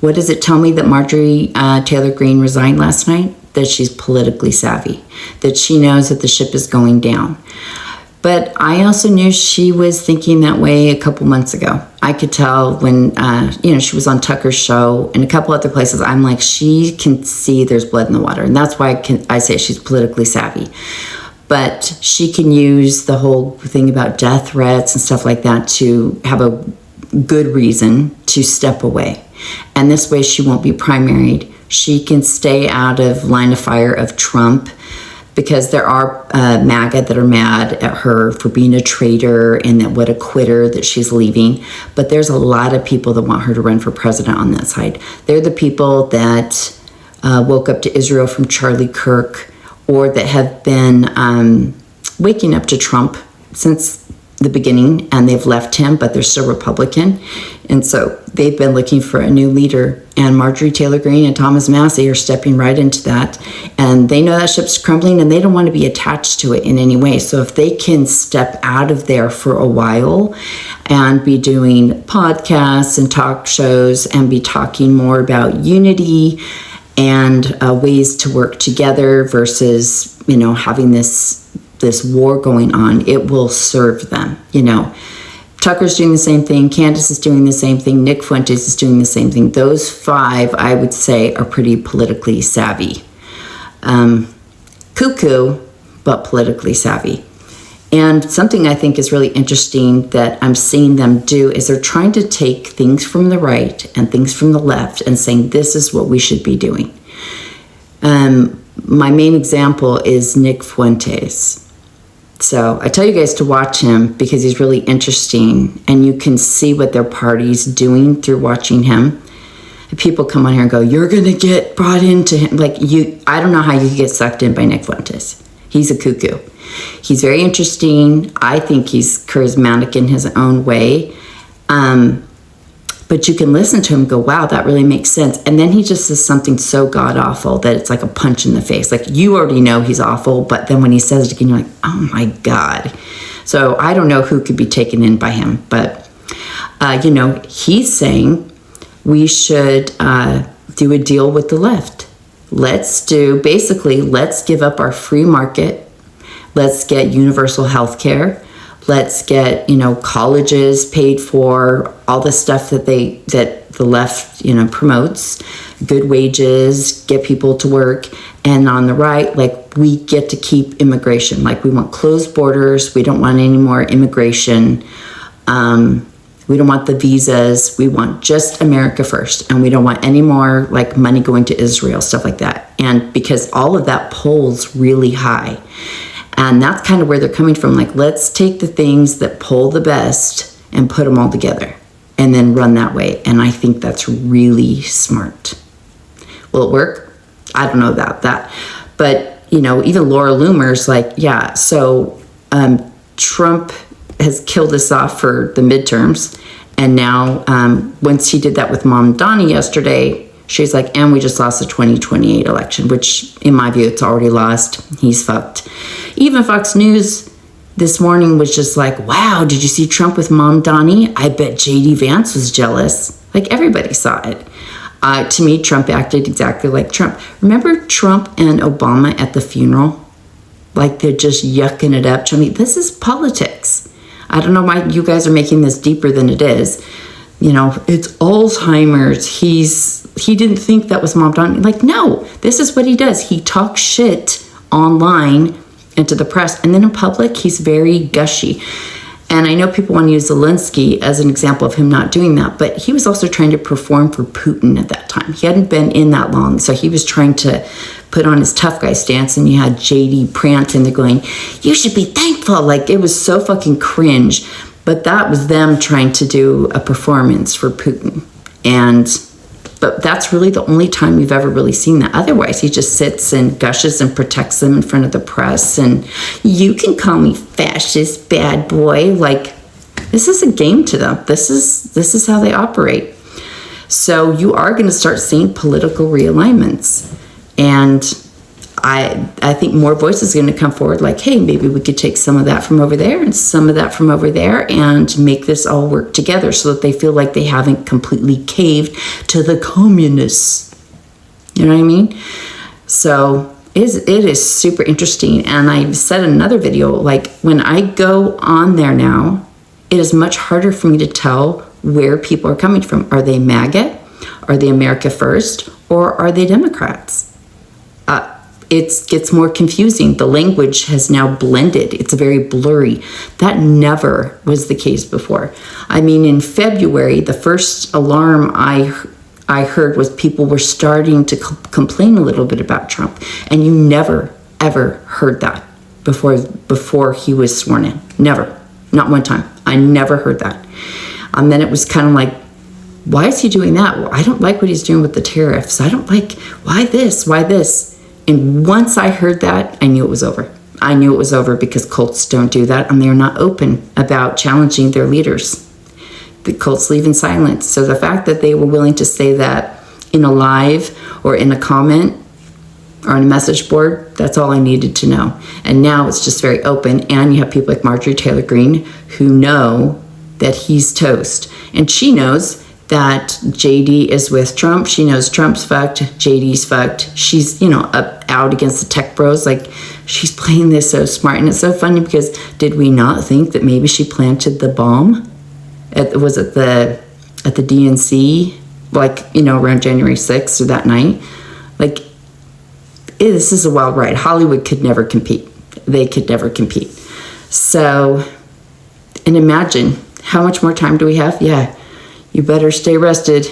What does it tell me that Marjorie Taylor Greene resigned last night? That she's politically savvy, that she knows that the ship is going down. But I also knew she was thinking that way a couple months ago. I could tell when, she was on Tucker's show and a couple other places. I'm like, she can see there's blood in the water. And that's why I say she's politically savvy. But she can use the whole thing about death threats and stuff like that to have a good reason to step away. And this way she won't be primaried. She can stay out of line of fire of Trump, because there are MAGA that are mad at her for being a traitor and that what a quitter that she's leaving. But there's a lot of people that want her to run for president on that side. They're the people that woke up to Israel from Charlie Kirk, or that have been waking up to Trump since the beginning, and they've left him, but they're still Republican. And so they've been looking for a new leader. And Marjorie Taylor Greene and Thomas Massie are stepping right into that. And they know that ship's crumbling, and they don't want to be attached to it in any way. So if they can step out of there for a while and be doing podcasts and talk shows and be talking more about unity and ways to work together versus, having this war going on, it will serve them. Tucker's doing the same thing. Candace is doing the same thing. Nick Fuentes is doing the same thing. Those five, I would say, are pretty politically savvy. Cuckoo, but politically savvy. And something I think is really interesting that I'm seeing them do is they're trying to take things from the right and things from the left and saying, this is what we should be doing. My main example is Nick Fuentes. So I tell you guys to watch him because he's really interesting, and you can see what their party's doing through watching him. People come on here and go, you're going to get brought into him. I don't know how you get sucked in by Nick Fuentes. He's a cuckoo. He's very interesting. I think he's charismatic in his own way. But you can listen to him and go, wow, that really makes sense. And then he just says something so god-awful that it's like a punch in the face. Like, you already know he's awful, but then when he says it again, you're like, oh my God. So I don't know who could be taken in by him. But, he's saying we should do a deal with the left. Let's give up our free market. Let's get universal health care. Let's get, colleges paid for, all the stuff that the left, promotes, good wages, get people to work. And on the right, we get to keep immigration. We want closed borders. We don't want any more immigration. We don't want the visas. We want just America first. And we don't want any more money going to Israel, stuff like that. And because all of that polls really high. And that's kind of where they're coming from. Let's take the things that poll the best and put them all together and then run that way. And I think that's really smart. Will it work? I don't know about that. But, even Laura Loomer's Trump has killed us off for the midterms. And now, once he did that with Mom Donnie yesterday, she's like, and we just lost the 2028 election, which in my view, it's already lost. He's fucked. Even Fox News this morning was just like, wow, did you see Trump with Mom Donnie? I bet J.D. Vance was jealous. Everybody saw it. To me, Trump acted exactly like Trump. Remember Trump and Obama at the funeral? They're just yucking it up. To me, this is politics. I don't know why you guys are making this deeper than it is. It's Alzheimer's. He didn't think that was Mom Donnie. No, this is what he does. He talks shit online and to the press, and then in public, he's very gushy. And I know people want to use Zelensky as an example of him not doing that, but he was also trying to perform for Putin at that time. He hadn't been in that long, so he was trying to put on his tough guy stance, and you had JD prance, and they're going, you should be thankful. It was so fucking cringe. But that was them trying to do a performance for Putin. But that's really the only time we've ever really seen that. Otherwise, he just sits and gushes and protects them in front of the press. And you can call me fascist, bad boy. This is a game to them. This is how they operate. So you are going to start seeing political realignments. And I think more voices are going to come forward like, hey, maybe we could take some of that from over there and some of that from over there and make this all work together so that they feel like they haven't completely caved to the communists. You know what I mean? So it is super interesting. And I said in another video, like when I go on there now, it is much harder for me to tell where people are coming from. Are they MAGA? Are they America First? Or are they Democrats? It gets more confusing. The language has now blended. It's very blurry. That never was the case before. I mean, in February, the first alarm I heard was people were starting to complain a little bit about Trump. And you never, ever heard that before he was sworn in. Never. Not one time. I never heard that. And then it was kind of like, why is he doing that? Well, I don't like what he's doing with the tariffs. I don't like, why this? Why this? And once I heard that, I knew it was over. I knew it was over because cults don't do that and they're not open about challenging their leaders. The cults leave in silence. So the fact that they were willing to say that in a live or in a comment or on a message board, that's all I needed to know. And now it's just very open. And you have people like Marjorie Taylor Greene who know that he's toast. And she knows that JD is with Trump. She knows Trump's fucked, JD's fucked. She's, out against the tech bros. Like, she's playing this so smart. And it's so funny because did we not think that maybe she planted the bomb? At the DNC, around January 6th or that night? Like, this is a wild ride. Hollywood could never compete. They could never compete. So, and imagine, how much more time do we have? Yeah. You better stay rested.